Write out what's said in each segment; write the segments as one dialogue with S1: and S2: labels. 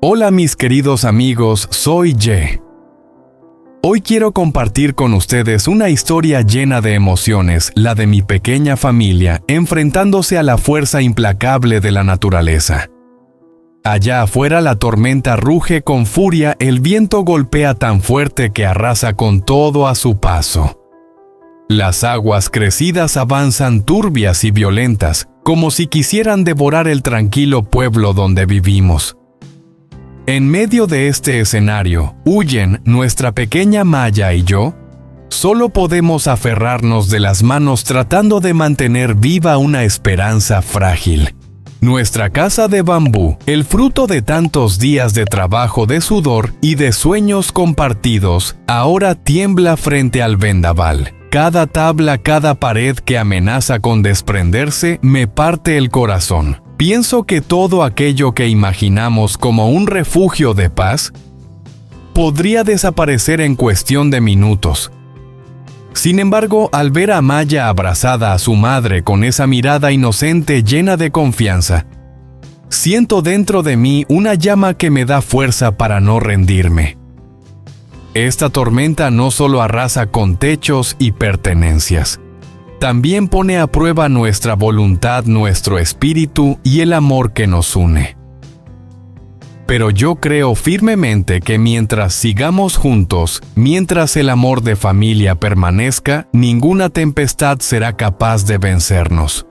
S1: Hola mis queridos amigos, soy Ye. Hoy quiero compartir con ustedes una historia llena de emociones, la de mi pequeña familia enfrentándose a la fuerza implacable de la naturaleza. Allá afuera la tormenta ruge con furia, el viento golpea tan fuerte que arrasa con todo a su paso. Las aguas crecidas avanzan turbias y violentas, como si quisieran devorar el tranquilo pueblo donde vivimos. En medio de este escenario, Huyen, nuestra pequeña Maya y yo, solo podemos aferrarnos de las manos tratando de mantener viva una esperanza frágil. Nuestra casa de bambú, el fruto de tantos días de trabajo, de sudor y de sueños compartidos, ahora tiembla frente al vendaval. Cada tabla, cada pared que amenaza con desprenderse me parte el corazón. Pienso que todo aquello que imaginamos como un refugio de paz podría desaparecer en cuestión de minutos. Sin embargo, al ver a Maya abrazada a su madre con esa mirada inocente llena de confianza, siento dentro de mí una llama que me da fuerza para no rendirme. Esta tormenta no solo arrasa con techos y pertenencias, también pone a prueba nuestra voluntad, nuestro espíritu y el amor que nos une. Pero yo creo firmemente que mientras sigamos juntos, mientras el amor de familia permanezca, ninguna tempestad será capaz de vencernos.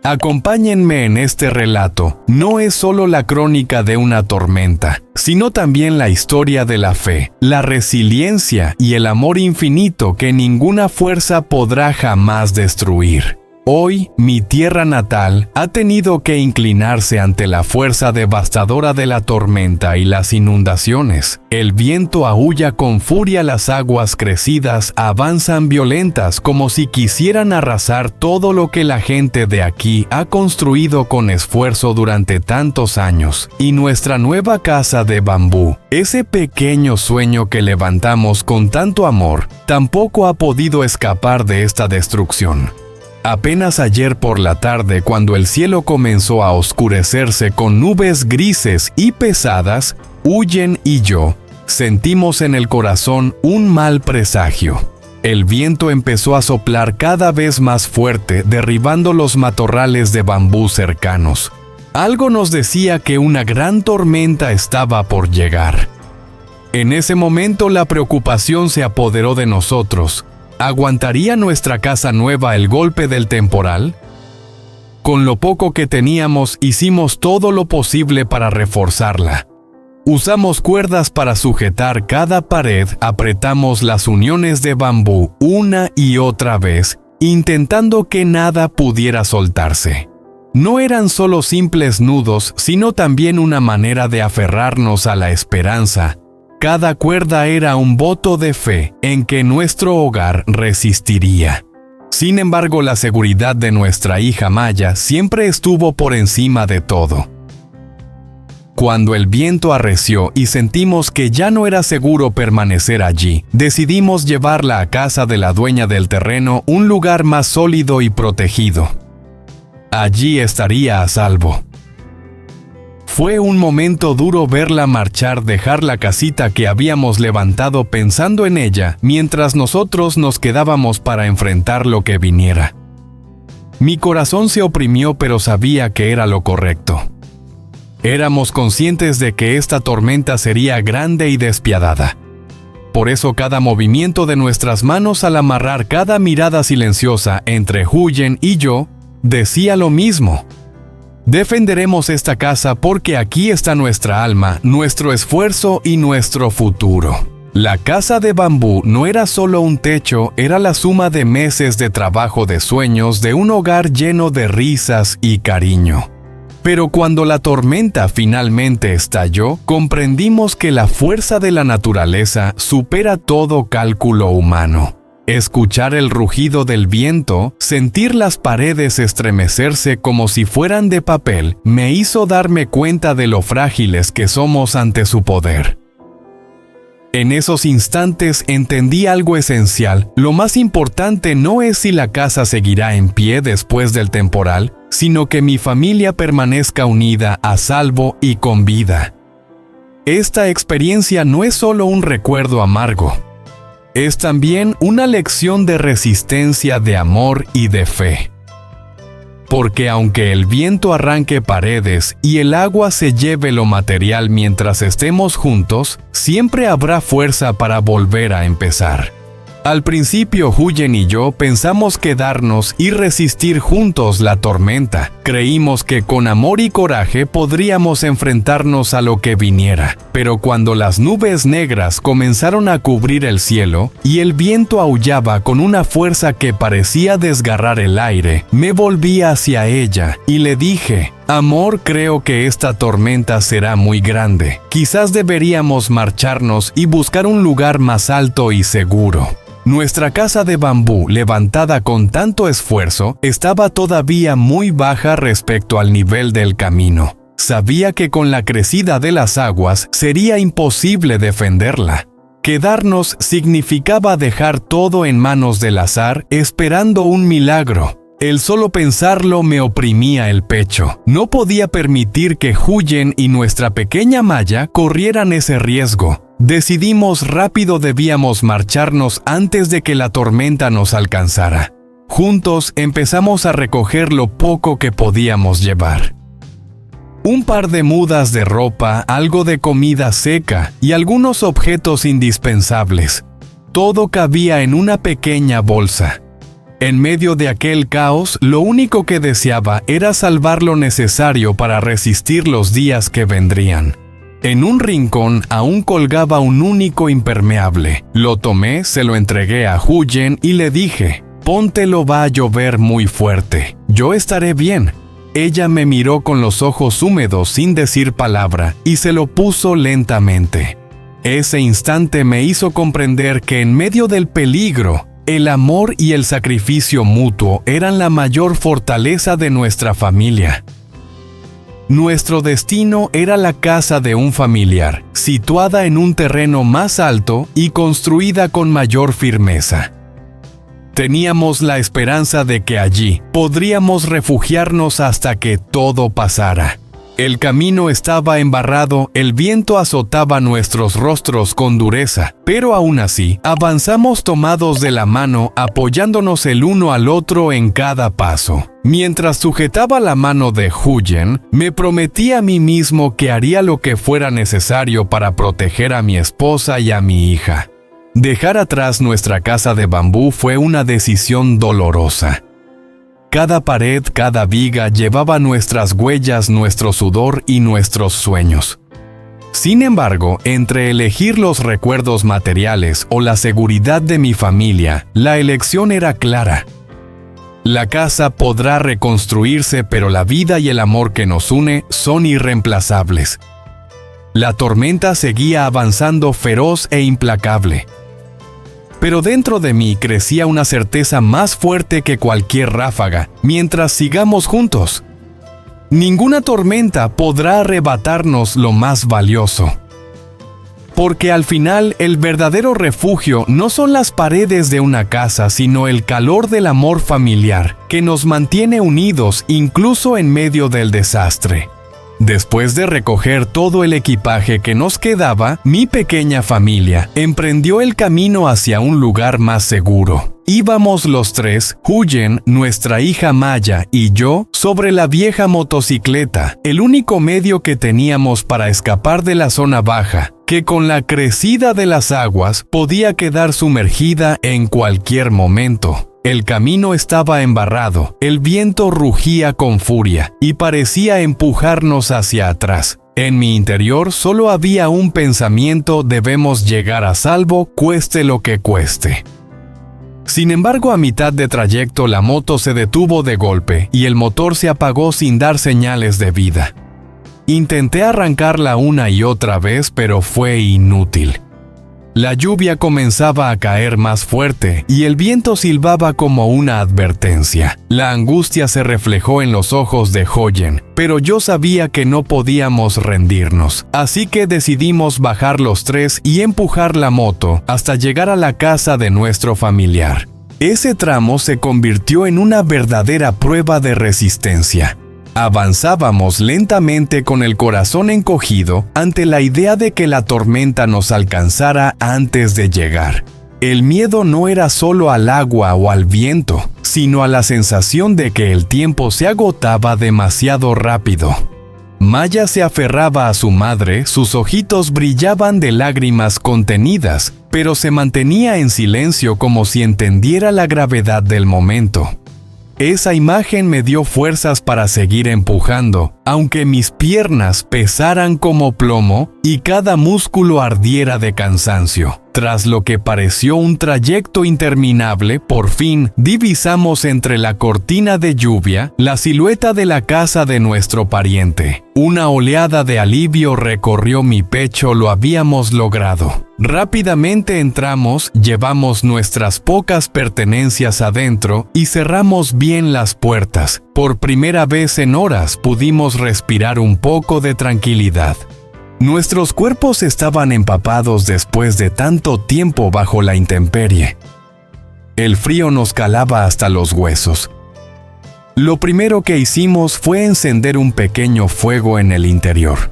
S1: Acompáñenme en este relato. No es solo la crónica de una tormenta, sino también la historia de la fe, la resiliencia y el amor infinito que ninguna fuerza podrá jamás destruir. Hoy, mi tierra natal ha tenido que inclinarse ante la fuerza devastadora de la tormenta y las inundaciones. El viento aúlla con furia, las aguas crecidas avanzan violentas como si quisieran arrasar todo lo que la gente de aquí ha construido con esfuerzo durante tantos años. Y nuestra nueva casa de bambú, ese pequeño sueño que levantamos con tanto amor, tampoco ha podido escapar de esta destrucción. Apenas ayer por la tarde, cuando el cielo comenzó a oscurecerse con nubes grises y pesadas, Huyen y yo sentimos en el corazón un mal presagio. El viento empezó a soplar cada vez más fuerte, derribando los matorrales de bambú cercanos. Algo nos decía que una gran tormenta estaba por llegar. En ese momento la preocupación se apoderó de nosotros. ¿Aguantaría nuestra casa nueva el golpe del temporal? Con lo poco que teníamos, hicimos todo lo posible para reforzarla. Usamos cuerdas para sujetar cada pared, apretamos las uniones de bambú una y otra vez, intentando que nada pudiera soltarse. No eran solo simples nudos, sino también una manera de aferrarnos a la esperanza. Cada cuerda era un voto de fe en que nuestro hogar resistiría. Sin embargo, la seguridad de nuestra hija Maya siempre estuvo por encima de todo. Cuando el viento arreció y sentimos que ya no era seguro permanecer allí, decidimos llevarla a casa de la dueña del terreno, un lugar más sólido y protegido. Allí estaría a salvo. Fue un momento duro verla marchar, dejar la casita que habíamos levantado pensando en ella, mientras nosotros nos quedábamos para enfrentar lo que viniera. Mi corazón se oprimió, pero sabía que era lo correcto. Éramos conscientes de que esta tormenta sería grande y despiadada. Por eso cada movimiento de nuestras manos al amarrar, cada mirada silenciosa entre Huyen y yo, decía lo mismo. Defenderemos esta casa porque aquí está nuestra alma, nuestro esfuerzo y nuestro futuro. La casa de bambú no era solo un techo, era la suma de meses de trabajo, de sueños, de un hogar lleno de risas y cariño. Pero cuando la tormenta finalmente estalló, comprendimos que la fuerza de la naturaleza supera todo cálculo humano. Escuchar el rugido del viento, sentir las paredes estremecerse como si fueran de papel, me hizo darme cuenta de lo frágiles que somos ante su poder. En esos instantes entendí algo esencial. Lo más importante no es si la casa seguirá en pie después del temporal, sino que mi familia permanezca unida, a salvo y con vida. Esta experiencia no es solo un recuerdo amargo, es también una lección de resistencia, de amor y de fe. Porque aunque el viento arranque paredes y el agua se lleve lo material mientras estemos juntos, siempre habrá fuerza para volver a empezar. Al principio, Huyen y yo pensamos quedarnos y resistir juntos la tormenta. Creímos que con amor y coraje podríamos enfrentarnos a lo que viniera. Pero cuando las nubes negras comenzaron a cubrir el cielo y el viento aullaba con una fuerza que parecía desgarrar el aire, me volví hacia ella y le dije: «Amor, creo que esta tormenta será muy grande. Quizás deberíamos marcharnos y buscar un lugar más alto y seguro». Nuestra casa de bambú, levantada con tanto esfuerzo, estaba todavía muy baja respecto al nivel del camino. Sabía que con la crecida de las aguas sería imposible defenderla. Quedarnos significaba dejar todo en manos del azar, esperando un milagro. El solo pensarlo me oprimía el pecho. No podía permitir que Huyen y nuestra pequeña Maya corrieran ese riesgo. Decidimos rápido debíamos marcharnos antes de que la tormenta nos alcanzara. Juntos empezamos a recoger lo poco que podíamos llevar. Un par de mudas de ropa, algo de comida seca y algunos objetos indispensables. Todo cabía en una pequeña bolsa. En medio de aquel caos, lo único que deseaba era salvar lo necesario para resistir los días que vendrían. En un rincón aún colgaba un único impermeable. Lo tomé, se lo entregué a Huyen y le dije: «Póntelo, va a llover muy fuerte. Yo estaré bien». Ella me miró con los ojos húmedos sin decir palabra y se lo puso lentamente. Ese instante me hizo comprender que en medio del peligro, el amor y el sacrificio mutuo eran la mayor fortaleza de nuestra familia. Nuestro destino era la casa de un familiar, situada en un terreno más alto y construida con mayor firmeza. Teníamos la esperanza de que allí podríamos refugiarnos hasta que todo pasara. El camino estaba embarrado, el viento azotaba nuestros rostros con dureza, pero aún así, avanzamos tomados de la mano, apoyándonos el uno al otro en cada paso. Mientras sujetaba la mano de Huyen, me prometí a mí mismo que haría lo que fuera necesario para proteger a mi esposa y a mi hija. Dejar atrás nuestra casa de bambú fue una decisión dolorosa. Cada pared, cada viga llevaba nuestras huellas, nuestro sudor y nuestros sueños. Sin embargo, entre elegir los recuerdos materiales o la seguridad de mi familia, la elección era clara. La casa podrá reconstruirse, pero la vida y el amor que nos une son irreemplazables. La tormenta seguía avanzando feroz e implacable. Pero dentro de mí crecía una certeza más fuerte que cualquier ráfaga. Mientras sigamos juntos, ninguna tormenta podrá arrebatarnos lo más valioso. Porque al final el verdadero refugio no son las paredes de una casa, sino el calor del amor familiar, que nos mantiene unidos incluso en medio del desastre. Después de recoger todo el equipaje que nos quedaba, mi pequeña familia emprendió el camino hacia un lugar más seguro. Íbamos los tres, Huyen, nuestra hija Maya y yo, sobre la vieja motocicleta, el único medio que teníamos para escapar de la zona baja, que con la crecida de las aguas podía quedar sumergida en cualquier momento. El camino estaba embarrado, el viento rugía con furia y parecía empujarnos hacia atrás. En mi interior solo había un pensamiento: debemos llegar a salvo, cueste lo que cueste. Sin embargo, a mitad de trayecto la moto se detuvo de golpe y el motor se apagó sin dar señales de vida. Intenté arrancarla una y otra vez, pero fue inútil. La lluvia comenzaba a caer más fuerte y el viento silbaba como una advertencia. La angustia se reflejó en los ojos de Huyen, pero yo sabía que no podíamos rendirnos. Así que decidimos bajar los tres y empujar la moto hasta llegar a la casa de nuestro familiar. Ese tramo se convirtió en una verdadera prueba de resistencia. Avanzábamos lentamente con el corazón encogido ante la idea de que la tormenta nos alcanzara antes de llegar. El miedo no era solo al agua o al viento, sino a la sensación de que el tiempo se agotaba demasiado rápido. Maya se aferraba a su madre, sus ojitos brillaban de lágrimas contenidas, pero se mantenía en silencio como si entendiera la gravedad del momento. Esa imagen me dio fuerzas para seguir empujando, aunque mis piernas pesaran como plomo y cada músculo ardiera de cansancio. Tras lo que pareció un trayecto interminable, por fin divisamos entre la cortina de lluvia la silueta de la casa de nuestro pariente. Una oleada de alivio recorrió mi pecho, lo habíamos logrado. Rápidamente entramos, llevamos nuestras pocas pertenencias adentro y cerramos bien las puertas. Por primera vez en horas pudimos respirar un poco de tranquilidad. Nuestros cuerpos estaban empapados después de tanto tiempo bajo la intemperie. El frío nos calaba hasta los huesos. Lo primero que hicimos fue encender un pequeño fuego en el interior.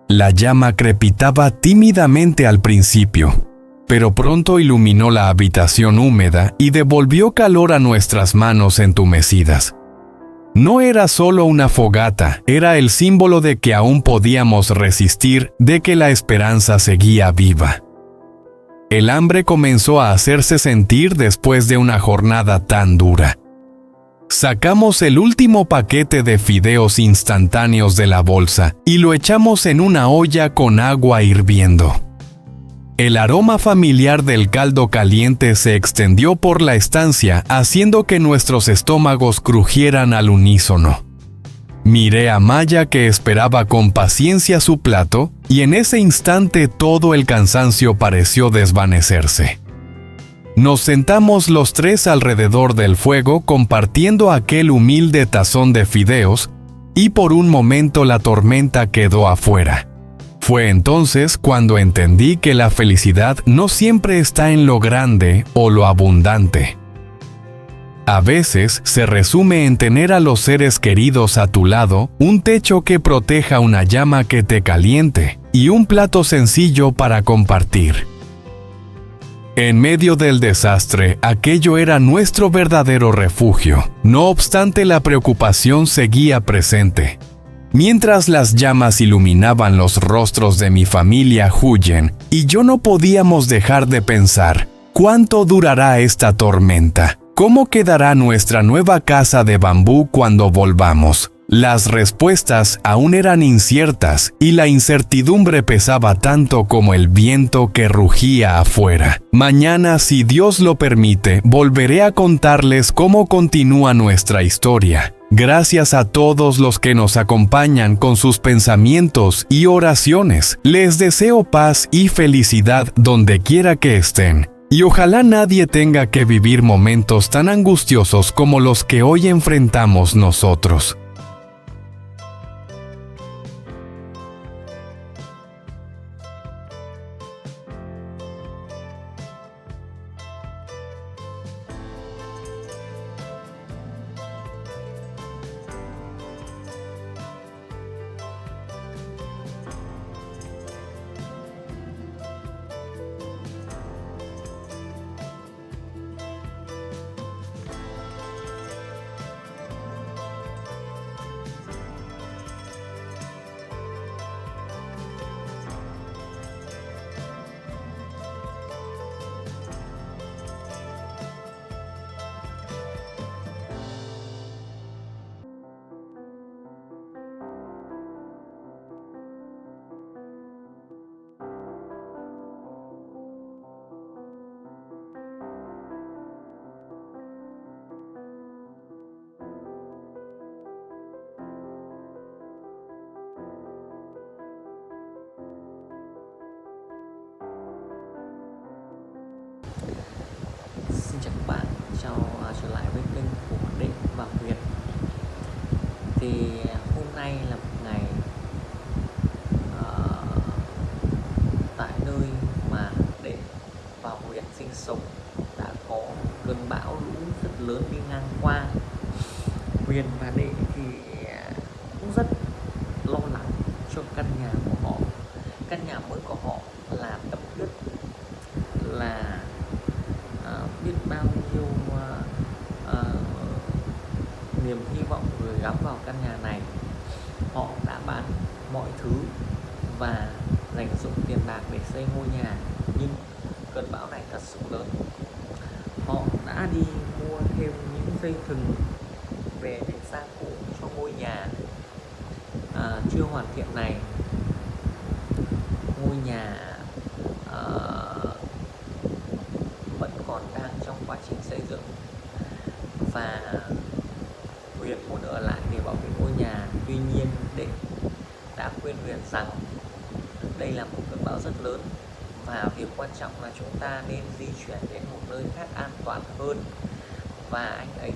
S1: La llama crepitaba tímidamente al principio, pero pronto iluminó la habitación húmeda y devolvió calor a nuestras manos entumecidas. No era solo una fogata, era el símbolo de que aún podíamos resistir, de que la esperanza seguía viva. El hambre comenzó a hacerse sentir después de una jornada tan dura. Sacamos el último paquete de fideos instantáneos de la bolsa y lo echamos en una olla con agua hirviendo. El aroma familiar del caldo caliente se extendió por la estancia, haciendo que nuestros estómagos crujieran al unísono. Miré a Maya, que esperaba con paciencia su plato, y en ese instante todo el cansancio pareció desvanecerse. Nos sentamos los tres alrededor del fuego compartiendo aquel humilde tazón de fideos, y por un momento la tormenta quedó afuera. Fue entonces cuando entendí que la felicidad no siempre está en lo grande o lo abundante. A veces se resume en tener a los seres queridos a tu lado, un techo que proteja una llama que te caliente y un plato sencillo para compartir. En medio del desastre, aquello era nuestro verdadero refugio. No obstante, la preocupación seguía presente. Mientras las llamas iluminaban los rostros de mi familia Huyen y yo no podíamos dejar de pensar, ¿cuánto durará esta tormenta? ¿Cómo quedará nuestra nueva casa de bambú cuando volvamos? Las respuestas aún eran inciertas y la incertidumbre pesaba tanto como el viento que rugía afuera. Mañana, si Dios lo permite, volveré a contarles cómo continúa nuestra historia. Gracias a todos los que nos acompañan con sus pensamientos y oraciones. Les deseo paz y felicidad donde quiera que estén. Y ojalá nadie tenga que vivir momentos tan angustiosos como los que hoy enfrentamos nosotros.
S2: Xin chào các bạn, chào trở lại với kênh của Định và Huyền. Thì hôm nay là một ngày tại nơi mà Định và Huyền sinh sống đã có cơn bão lũ rất lớn đi ngang qua. Huyền và Định thì căn nhà của họ. Căn nhà mới của họ là tâm huyết, là biết bao nhiêu niềm hy vọng gửi gắm vào căn nhà này. Họ đã bán mọi thứ và dành dụng tiền bạc để xây ngôi nhà, nhưng cơn bão này thật sự lớn. Họ đã đi mua thêm những dây thừng về để gia cố cho ngôi nhà chưa hoàn thiện này. Ngôi nhà vẫn còn đang trong quá trình xây dựng, và Huyền muốn ở lại để bảo vệ ngôi nhà. Tuy nhiên Định đã khuyên Huyền rằng đây là một cơn bão rất lớn và việc quan trọng là chúng ta nên di chuyển đến một nơi khác an toàn hơn. Và anh ấy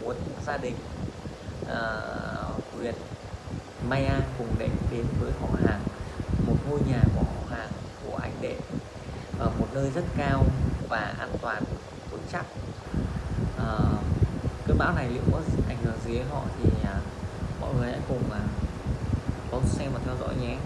S2: muốn gia đình Huyền, Maya cùng Định đến với họ hàng, một ngôi nhà của họ hàng của anh Đệ ở một nơi rất cao và an toàn, vững chắc. Cơn bão này liệu có ảnh hưởng gì đến họ thì mọi người hãy cùng đón xem và theo dõi nhé.